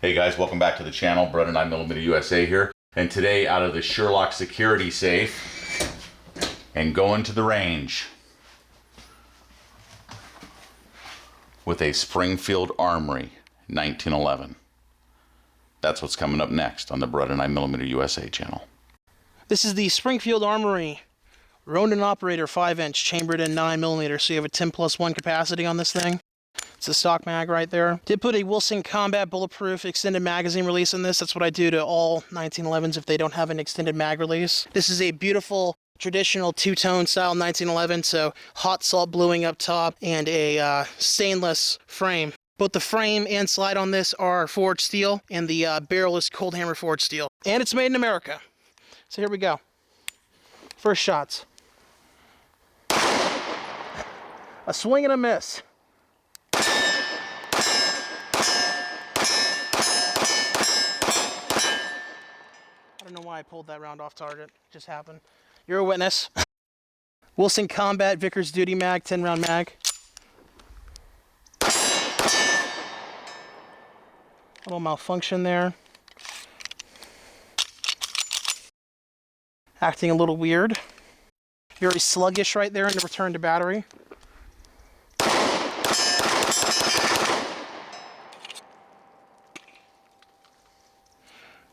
Hey guys, welcome back to the channel. Brandon 9mm USA here. And today, out of the Sherlock security safe and going to the range with a Springfield Armory 1911. That's what's coming up next on the Brandon 9mm USA channel. This is the Springfield Armory RONIN operator 5-inch chambered in 9mm, so you have a 10+1 capacity on this thing. It's a stock mag right there. Did put a Wilson Combat bulletproof extended magazine release in this. That's what I do to all 1911s if they don't have an extended mag release. This is a beautiful traditional two-tone style 1911, so hot salt bluing up top and a stainless frame. Both the frame and slide on this are forged steel, and the barrel is cold hammer forged steel. And it's made in America. So here we go. First shots. A swing and a miss. I don't know why I pulled that round off target. It just happened. You're a witness. Wilson Combat Vickers Duty Mag, 10-round mag. Little malfunction there. Acting a little weird. Very sluggish right there in the return to battery.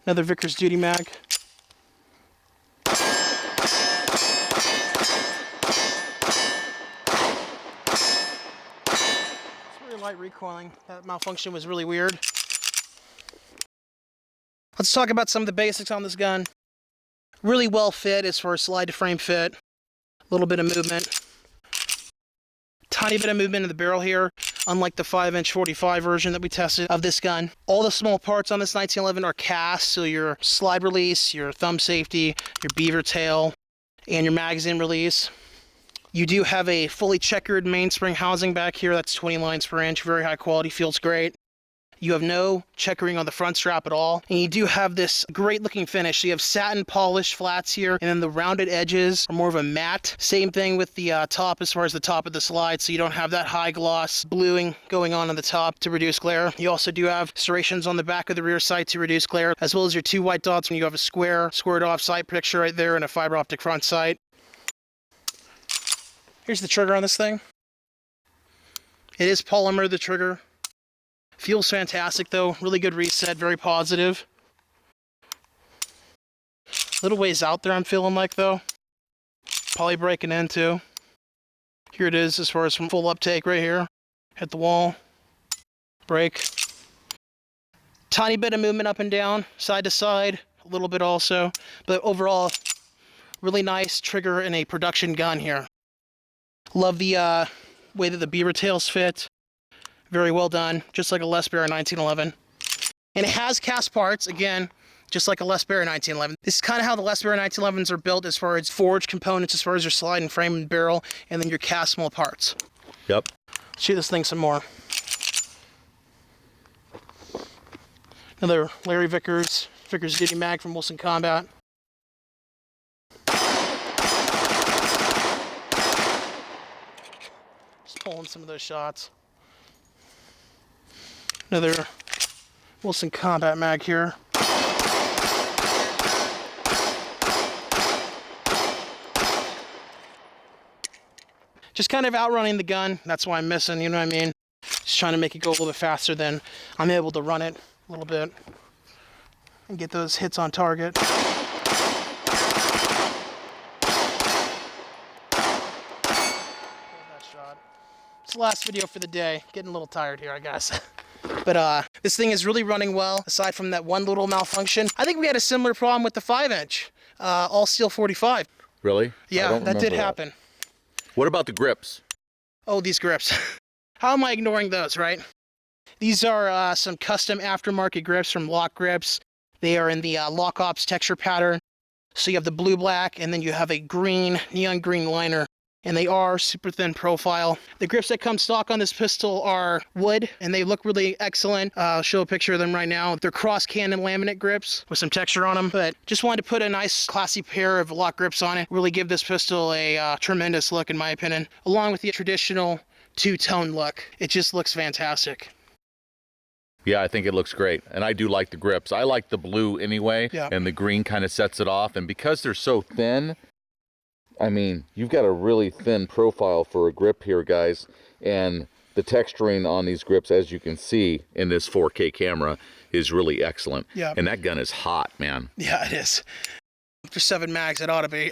Another Vickers Duty Mag. It's really light recoiling. That malfunction was really weird. Let's talk about some of the basics on this gun. Really well fit as far as slide to frame fit. A little bit of movement. Tiny bit of movement in the barrel here, unlike the 5-inch 45 version that we tested of this gun. All the small parts on this 1911 are cast, so your slide release, your thumb safety, your beaver tail, and your magazine release. You do have a fully checkered mainspring housing back here. That's 20 lines per inch, very high quality, feels great. You have no checkering on the front strap at all. And you do have this great looking finish. So you have satin polished flats here, and then the rounded edges are more of a matte. Same thing with the top as far as the top of the slide, so you don't have that high gloss bluing going on the top to reduce glare. You also do have serrations on the back of the rear sight to reduce glare, as well as your two white dots when you have a squared off sight picture right there and a fiber optic front sight. Here's the trigger on this thing. It is polymer, the trigger. Feels fantastic though, really good reset, very positive. Little ways out there I'm feeling like though. Probably breaking in too. Here it is as far as from full uptake right here. Hit the wall, break. Tiny bit of movement up and down, side to side, a little bit also. But overall, really nice trigger in a production gun here. Love the way that the beaver tails fit. Very well done, just like a Les Baer 1911. And it has cast parts, again, just like a Les Baer 1911. This is kind of how the Les Baer 1911s are built as far as forged components, as far as your slide and frame and barrel, and then your cast small parts. Yep. Shoot this thing some more. Another Larry Vickers Duty Mag from Wilson Combat. Just pulling some of those shots. Another Wilson Combat Mag here. Just kind of outrunning the gun. That's why I'm missing, you know what I mean? Just trying to make it go a little bit faster than I'm able to run it a little bit and get those hits on target. Hold that shot. It's the last video for the day. Getting a little tired here, I guess. But this thing is really running well, aside from that one little malfunction. I think we had a similar problem with the 5-inch, all steel 45. Really? Yeah, that did happen. What about the grips? Oh, these grips. How am I ignoring those, right? These are some custom aftermarket grips from LOK Grips. They are in the Lock Ops texture pattern. So you have the blue-black, and then you have a green, neon green liner. And they are super thin profile. The grips that come stock on this pistol are wood, and they look really excellent. I'll show a picture of them right now. They're cross-cannon laminate grips with some texture on them, but just wanted to put a nice classy pair of LOK grips on it. Really give this pistol a tremendous look in my opinion, along with the traditional two-tone look. It just looks fantastic. Yeah, I think it looks great. And I do like the grips. I like the blue anyway, Yeah. and the green kind of sets it off. And because they're so thin, I mean, you've got a really thin profile for a grip here, guys. And the texturing on these grips, as you can see in this 4K camera, is really excellent. Yeah. And that gun is hot, man. Yeah, it is. After 7 mags, it ought to be.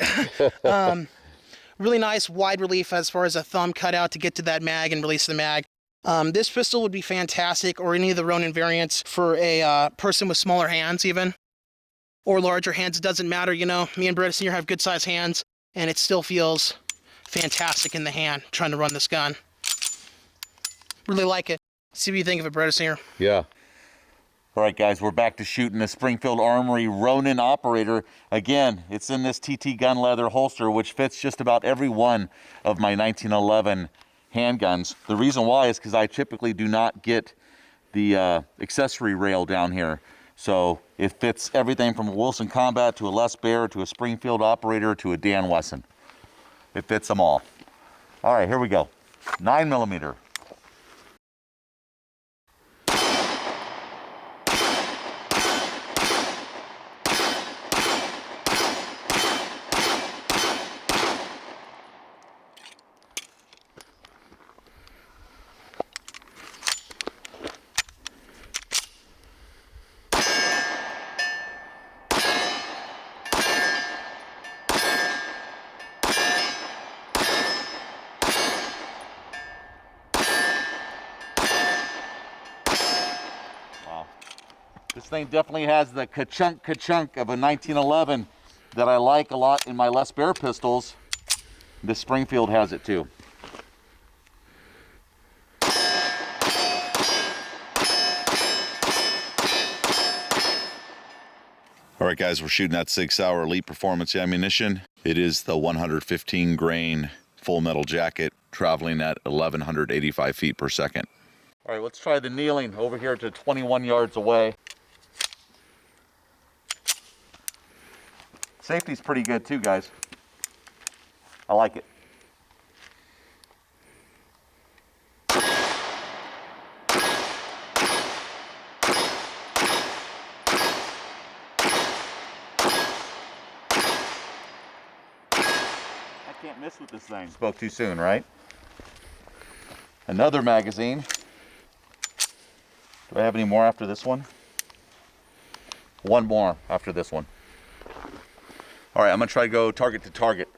Really nice wide relief as far as a thumb cutout to get to that mag and release the mag. This pistol would be fantastic, or any of the Ronin variants, for a person with smaller hands even, or larger hands. It doesn't matter, you know. Me and Beretta Sr. have good sized hands, and it still feels fantastic in the hand trying to run this gun. Really like it. See what you think of it, Beretta Sr. Yeah. All right, guys, we're back to shooting the Springfield Armory RONIN operator. Again, it's in this TT gun leather holster, which fits just about every one of my 1911 handguns. The reason why is because I typically do not get the accessory rail down here. So it fits everything from a Wilson Combat to a Les Baer to a Springfield operator to a Dan Wesson. It fits them all. All right, here we go. 9mm. This thing definitely has the ka-chunk of a 1911 that I like a lot in my Les Baer pistols. This Springfield has it too. All right, guys, we're shooting that Sig Sauer Elite Performance ammunition. It is the 115 grain full metal jacket, traveling at 1,185 feet per second. All right, let's try the kneeling over here to 21 yards away. Safety's pretty good too, guys. I like it. I can't miss with this thing. Spoke too soon, right? Another magazine. Do I have any more after this one? One more after this one. All right, I'm gonna try to go target to target.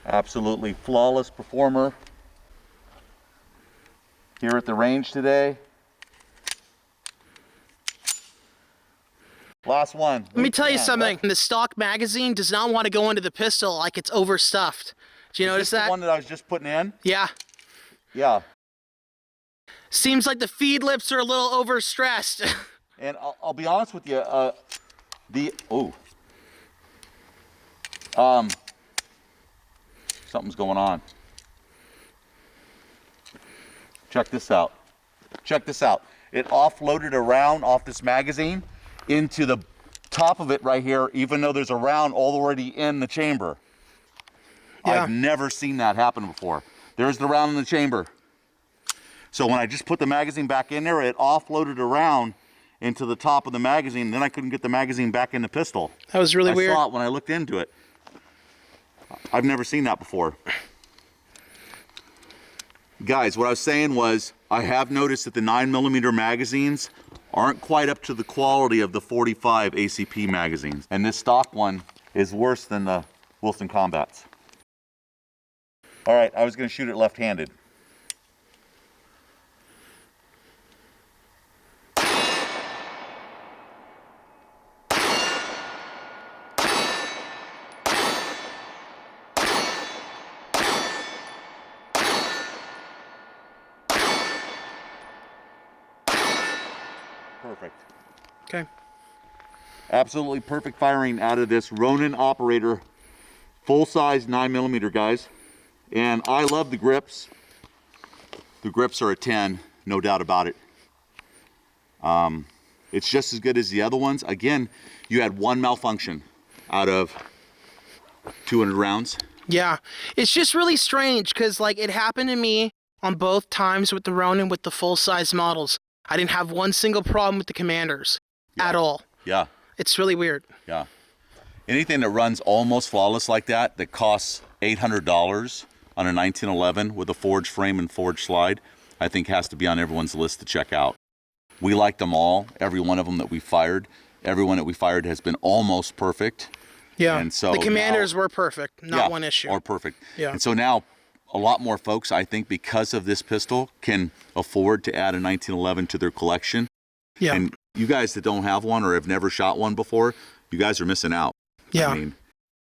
Absolutely flawless performer here at the range today. Last one. Let me tell you something. The stock magazine does not want to go into the pistol like it's overstuffed. Do you notice that? The one that I was just putting in? Yeah. Yeah. Seems like the feed lips are a little overstressed. And I'll be honest with you, something's going on. Check this out. Check this out. It offloaded a round off this magazine into the top of it right here, even though there's a round already in the chamber. Yeah. I've never seen that happen before. There's the round in the chamber. So when I just put the magazine back in there, it offloaded a round into the top of the magazine. Then I couldn't get the magazine back in the pistol. That was really weird. I saw it when I looked into it. I've never seen that before. Guys, what I was saying was, I have noticed that the 9mm magazines aren't quite up to the quality of the 45 ACP magazines. And this stock one is worse than the Wilson Combats. All right, I was gonna shoot it left-handed. Perfect. Okay. Absolutely perfect firing out of this Ronin operator, full-size 9mm, guys. And I love the grips. The grips are a 10, no doubt about it. It's just as good as the other ones. Again, you had one malfunction out of 200 rounds. Yeah, it's just really strange because like it happened to me on both times with the Ronin with the full-size models. I didn't have one single problem with the Commanders at all. Yeah. It's really weird. Yeah. Anything that runs almost flawless like that, that costs $800 on a 1911 with a forged frame and forged slide, I think has to be on everyone's list to check out. We liked them all, every one of them that we fired. Every one that we fired has been almost perfect. Yeah, and so the Commanders were perfect, not one issue. Or perfect. Yeah. And so now a lot more folks, I think, because of this pistol, can afford to add a 1911 to their collection. Yeah. And you guys that don't have one or have never shot one before, you guys are missing out. Yeah. I mean,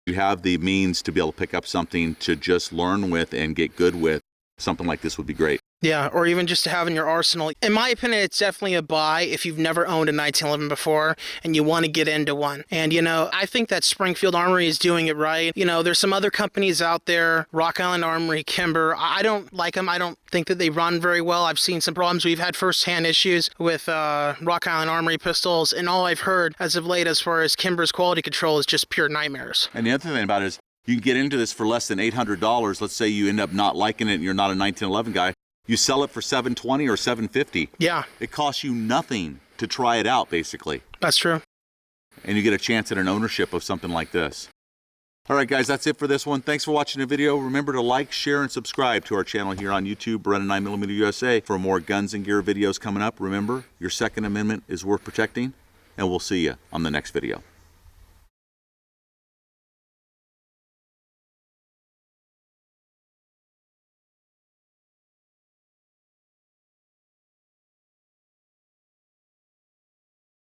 you have the means to be able to pick up something to just learn with and get good with. Something like this would be great. Yeah, or even just to have in your arsenal. In my opinion, it's definitely a buy if you've never owned a 1911 before and you want to get into one. And, you know, I think that Springfield Armory is doing it right. You know, there's some other companies out there, Rock Island Armory, Kimber. I don't like them. I don't think that they run very well. I've seen some problems. We've had firsthand issues with Rock Island Armory pistols, and all I've heard as of late as far as Kimber's quality control is just pure nightmares. And the other thing about it is you can get into this for less than $800. Let's say you end up not liking it and you're not a 1911 guy. You sell it for $720 or $750. Yeah. It costs you nothing to try it out, basically. That's true. And you get a chance at an ownership of something like this. All right, guys, that's it for this one. Thanks for watching the video. Remember to like, share, and subscribe to our channel here on YouTube, Beretta 9mm USA, for more guns and gear videos coming up. Remember, your Second Amendment is worth protecting, and we'll see you on the next video.